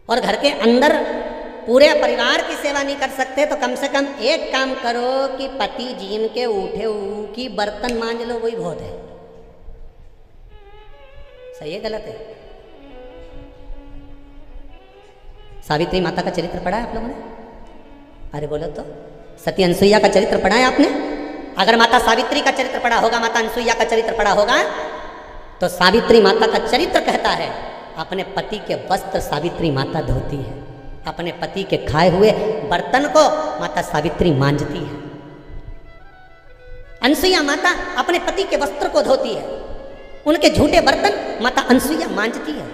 और घर के अंदर पूरे परिवार की सेवा नहीं कर सकते तो कम से कम एक काम करो कि पति जीन के उठे की बर्तन मांज लो, वही बहुत है। सही है गलत है? सावित्री माता का चरित्र पढ़ा है आप लोगों ने? अरे बोलो तो। सती अनसुईया का चरित्र पढ़ा है आपने? अगर माता सावित्री का चरित्र पढ़ा होगा, माता अनसुईया का चरित्र पढ़ा होगा, तो सावित्री माता का चरित्र कहता है अपने पति के वस्त्र सावित्री माता धोती है, अपने पति के खाए हुए बर्तन को माता सावित्री मांजती है। अनसुईया माता अपने पति के वस्त्र को धोती है, उनके झूठे बर्तन माता अनसुईया मांजती है।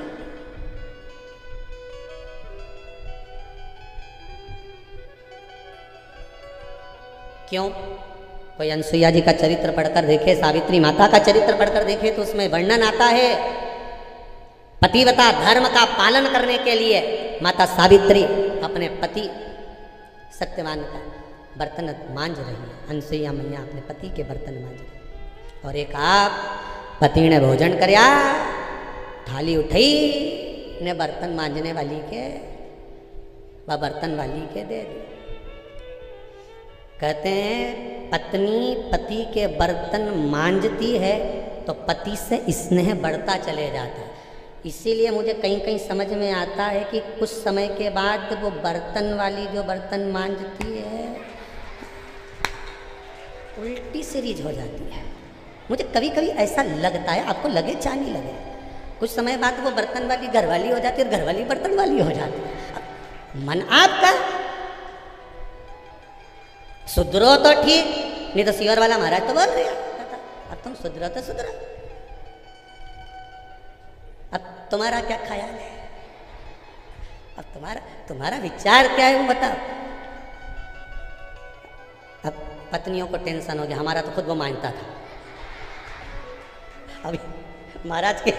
क्यों? कोई अनसुईया जी का चरित्र पढ़कर देखे, सावित्री माता का चरित्र पढ़कर देखे तो उसमें वर्णन आता है पतिव्रता धर्म का पालन करने के लिए माता सावित्री अपने पति सत्यवान का बर्तन मांज रही है। अनसुईया मैया अपने पति के बर्तन मांज रही। और एक आप पति ने भोजन करया, थाली उठाई ने बर्तन मांजने वाली के व बर्तन वाली के दे दी। कहते हैं पत्नी पति के बर्तन मांजती है तो पति से स्नेह बढ़ता चले जाता है। इसीलिए मुझे कहीं कहीं समझ में आता है कि कुछ समय के बाद वो बर्तन वाली जो बर्तन मांजती है उल्टी सीरीज हो जाती है। मुझे कभी कभी ऐसा लगता है, आपको लगे चाहे नहीं लगे, कुछ समय बाद वो बर्तन वाली घरवाली हो जाती है और घरवाली बर्तन वाली हो जाती है। मन आपका सुधरो तो ठीक, नहीं तो सियोर वाला महाराज तो बोल रहे अब तुम सुधरो तो सुधरो। अब तुम्हारा क्या ख्याल है? अब तुम्हारा विचार क्या है वो बताओ। अब पत्नियों को टेंशन हो गया, हमारा तो खुद वो मानता था, अभी महाराज के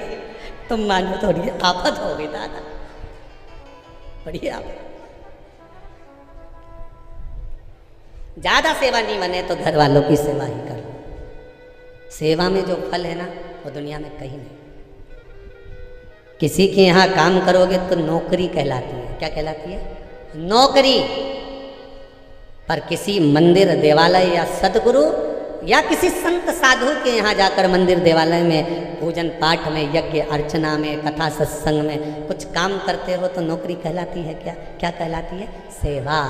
तुम मानो तो आफत हो गई दादा, बड़ी आफत। ज्यादा सेवा नहीं बने तो घर वालों की सेवा ही करो। सेवा में जो फल है ना वो दुनिया में कहीं नहीं। किसी के यहाँ काम करोगे तो नौकरी कहलाती है। क्या कहलाती है? नौकरी। पर किसी मंदिर देवालय या सदगुरु या किसी संत साधु के यहाँ जाकर मंदिर देवालय में पूजन पाठ में यज्ञ अर्चना में कथा सत्संग में कुछ काम करते हो तो नौकरी कहलाती है क्या? क्या कहलाती है? सेवा।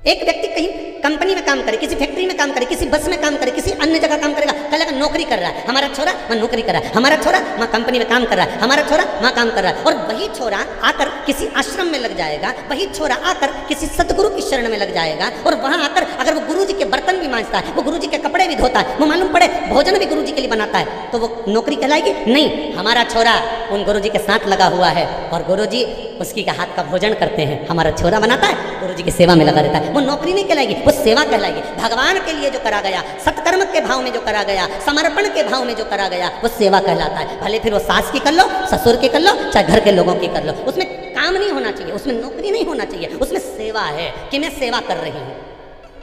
एक व्यक्ति कहीं कंपनी में काम करे, किसी फैक्ट्री में काम करे, किसी बस में काम करे, किसी अन्य जगह काम करेगा, कहेगा नौकरी कर रहा है, हमारा छोरा वहाँ नौकरी कर रहा है, हमारा छोरा वहाँ कंपनी में काम कर रहा है, हमारा छोरा वहाँ काम कर रहा है। और वही छोरा आकर किसी आश्रम में लग जाएगा, वही छोरा आकर किसी सतगुरु की शरण में लग जाएगा और वहाँ आकर अगर वो गुरु जी के बर्तन भी मांजता है, वो गुरु जी के कपड़े भी धोता है, वो मालूम पड़े भोजन भी गुरु जी के लिए बनाता है, तो वो नौकरी कहलाएगी? नहीं। हमारा छोरा उन गुरु जी के साथ लगा हुआ है और गुरु जी उसकी का हाथ का भोजन करते हैं, हमारा छोरा बनाता है, गुरु जी की सेवा में लगा रहता है, वो नौकरी नहीं कहलाएगी, वो सेवा कहलाएगी। भगवान के लिए जो करा गया, सत्कर्म के भाव में जो करा गया, समर्पण के भाव में जो करा गया, वो सेवा कहलाता है। भले फिर वो सास की कर लो, ससुर की कर लो, चाहे घर के लोगों की कर लो, उसमें काम नहीं होना चाहिए, उसमें नौकरी नहीं होना चाहिए, उसमें सेवा है कि मैं सेवा कर रही हूँ,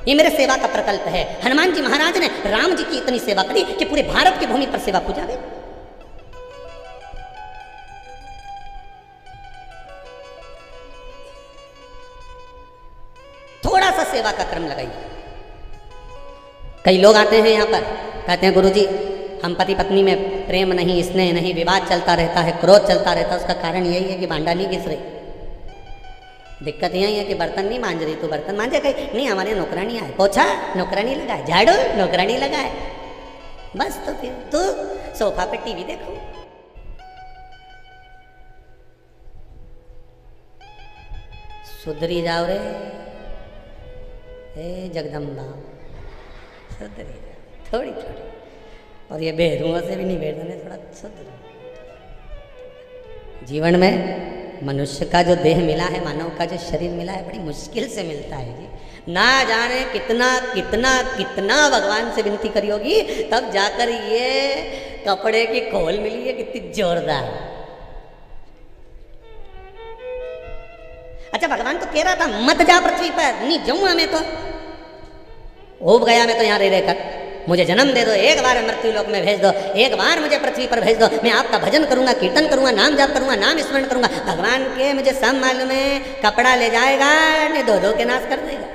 ये मेरे सेवा का प्रकल्प है। हनुमान जी महाराज ने राम जी की इतनी सेवा करी कि पूरे भारत की भूमि पर सेवा पूजा गई। थोड़ा सा सेवा का क्रम लगाइए। कई लोग आते हैं यहाँ पर, कहते हैं गुरुजी हम पति पत्नी में प्रेम नहीं, स्नेह नहीं, विवाद चलता रहता है, क्रोध चलता रहता है, उसका कारण यही है कि भांडा नहीं घिस रही। दिक्कत यही है कि बर्तन नहीं मांज रही, तो बर्तन मांजे कहीं नहीं, हमारे नौकरानी आए, पोछा नौकरानी लगाए, झाड़ू नौकरानी लगाए, बस तो फिर तू सोफा पे टीवी देखो। सुधरी जाओ रे हे जगदम्बा, सुधरी जाओ थोड़ी थोड़ी। और ये बेहरूओं से भी नहीं बेरने, थोड़ा सुधरो। जीवन में मनुष्य का जो देह मिला है, मानव का जो शरीर मिला है, बड़ी मुश्किल से मिलता है जी। ना जाने कितना कितना कितना भगवान से विनती करी होगी तब जाकर ये कपड़े की खोल मिली है, कितनी जोरदार। अच्छा, भगवान तो कह रहा था मत जा पृथ्वी पर, नहीं जाऊंगा मैं तो, उब गया मैं तो यहाँ रह रहकर, मुझे जन्म दे दो, एक बार मृत्यु लोक में भेज दो, एक बार मुझे पृथ्वी पर भेज दो, मैं आपका भजन करूंगा, कीर्तन करूंगा, नाम जाप करूंगा, नाम स्मरण करूंगा। भगवान के मुझे सब मालूम है, कपड़ा ले जाएगा ने धो धो के नाश कर देगा।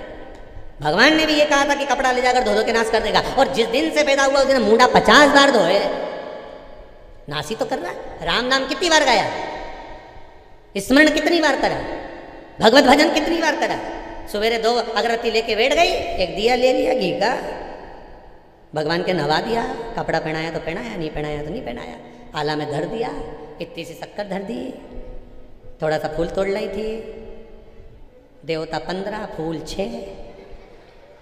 भगवान ने भी ये कहा था कि कपड़ा ले जाकर धो धो के नाश कर देगा। और जिस दिन से पैदा हुआ उस दिन मुंडा 50 बार धोए, नाश ही तो कर रहा है। राम नाम कितनी बार गाया, स्मरण कितनी बार करा, भगवत भजन कितनी बार करा। सवेरे 2 अगरबत्ती लेके बैठ गई, एक दिया ले लिया घी का, भगवान के नवा दिया, कपड़ा पहनाया तो पहनाया, नहीं पहनाया तो नहीं पहनाया, आला में धर दिया, इतनी सी शक्कर धर दी, थोड़ा सा फूल तोड़ लाई थी, देवता 15 फूल 6,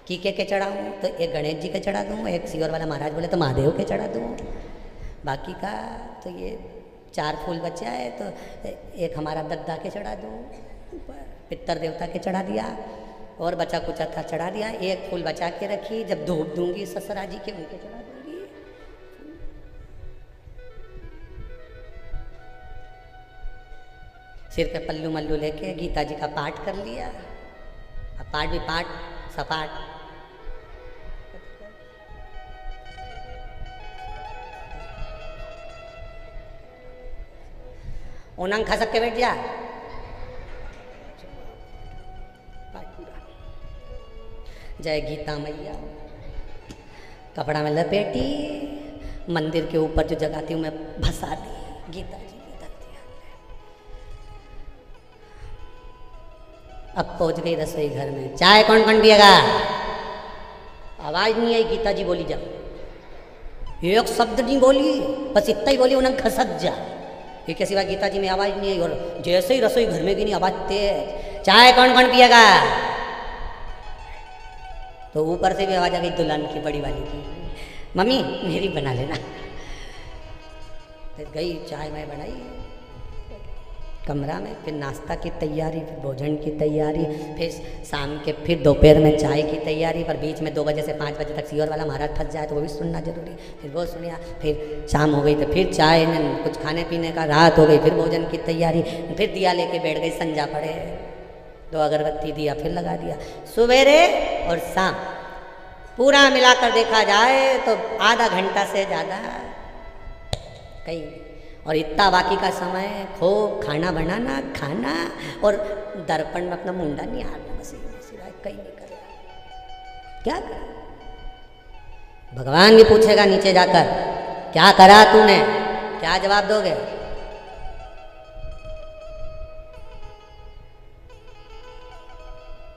कीके के चढ़ाऊँ तो एक गणेश जी के चढ़ा दूँ, एक सियोर वाला महाराज बोले तो महादेव के चढ़ा दूँ, बाकी का तो ये 4 फूल बचा है तो एक हमारा दद्दा के चढ़ा दूँ, पितर देवता के चढ़ा दिया, और बचा कुचा था चढ़ा दिया, एक फूल बचा के रखी, जब धूप दूंगी ससुरा जी के उनके चढ़ा दूंगी। सिर पे पल्लू मल्लू लेके गीता जी का पाठ कर लिया, अब पाठ भी पाठ सपाट, ओनंग खसक के बैठ जा, जय गीता मैया। कपड़ा में लपेटी, मंदिर के ऊपर जो जगाती हूँ मैं भसा दी, गीता जी की धरती। अब पहुंच गई रसोई घर में, चाय कौन कौन पिएगा? आवाज नहीं आई, गीता जी बोली जा, एक शब्द नहीं बोली, बस इतना ही बोली, उन्हें खसक जा। ये कैसी बात, गीता जी में आवाज नहीं आई, और जैसे ही रसोई घर में भी नहीं आवाज तेज, चाय कौन कौन पिएगा? तो ऊपर से भी आवाज आ गई दुल्हन की, बड़ी वाली की, मम्मी मेरी बना लेना। तो गई चाय मैं बनाई कमरा में, फिर नाश्ता की तैयारी, फिर भोजन की तैयारी, फिर शाम के फिर दोपहर में चाय की तैयारी, पर बीच में 2 बजे से 5 बजे तक सियोर वाला महाराज फंस जाए तो वो भी सुनना जरूरी, फिर वो सुनिया, फिर शाम हो गई तो फिर चाय कुछ खाने पीने का, रात हो गई फिर भोजन की तैयारी, फिर दिया लेके बैठ गई, संजा पड़े, 2 अगरबत्ती दिया फिर लगा दिया। सवेरे और शाम पूरा मिलाकर देखा जाए तो आधा घंटा से ज़्यादा कहीं, और इतना बाकी का समय खूब खाना बनाना, खाना, और दर्पण में अपना मुंडा नहीं हारना, बस सिवाय कहीं नहीं कर रहा। क्या करा? भगवान भी पूछेगा नीचे जाकर, क्या करा तूने? क्या जवाब दोगे?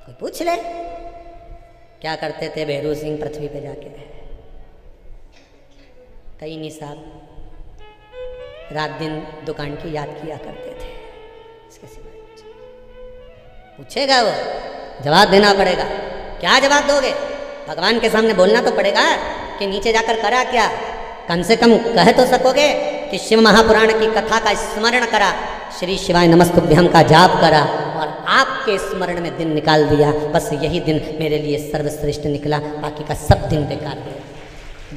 कोई पूछ ले, क्या करते थे भैरू सिंह पृथ्वी पे जाके? कई नहीं साहब, रात दिन दुकान की याद किया करते थे, इसके सिवाय पूछेगा वो, जवाब देना पड़ेगा। क्या जवाब दोगे? भगवान के सामने बोलना तो पड़ेगा कि नीचे जाकर करा क्या, कम से कम कह तो सकोगे कि शिव महापुराण की कथा का स्मरण करा, श्री शिवाय नमस्तुभ्यम का जाप करा, और आपके स्मरण में दिन निकाल दिया, बस यही दिन मेरे लिए सर्वश्रेष्ठ निकला, बाकी का सब दिन बेकार गया।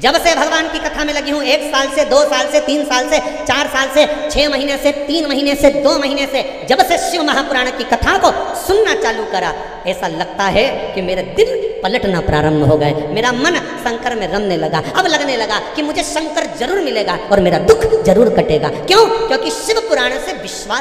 जब से भगवान की कथा में लगी हूँ, 1 साल से, 2 साल से, 3 साल से, 4 साल से, 6 महीने से, 3 महीने से, 2 महीने से, जब से शिव महापुराण की कथा को सुनना चालू करा, ऐसा लगता है कि मेरे दिल पलटना प्रारंभ हो गए, मेरा मन शंकर में रमने लगा। अब लगने लगा कि मुझे शंकर जरूर मिलेगा और मेरा दुख जरूर कटेगा। क्यों? क्योंकि शिव पुराण से विश्वास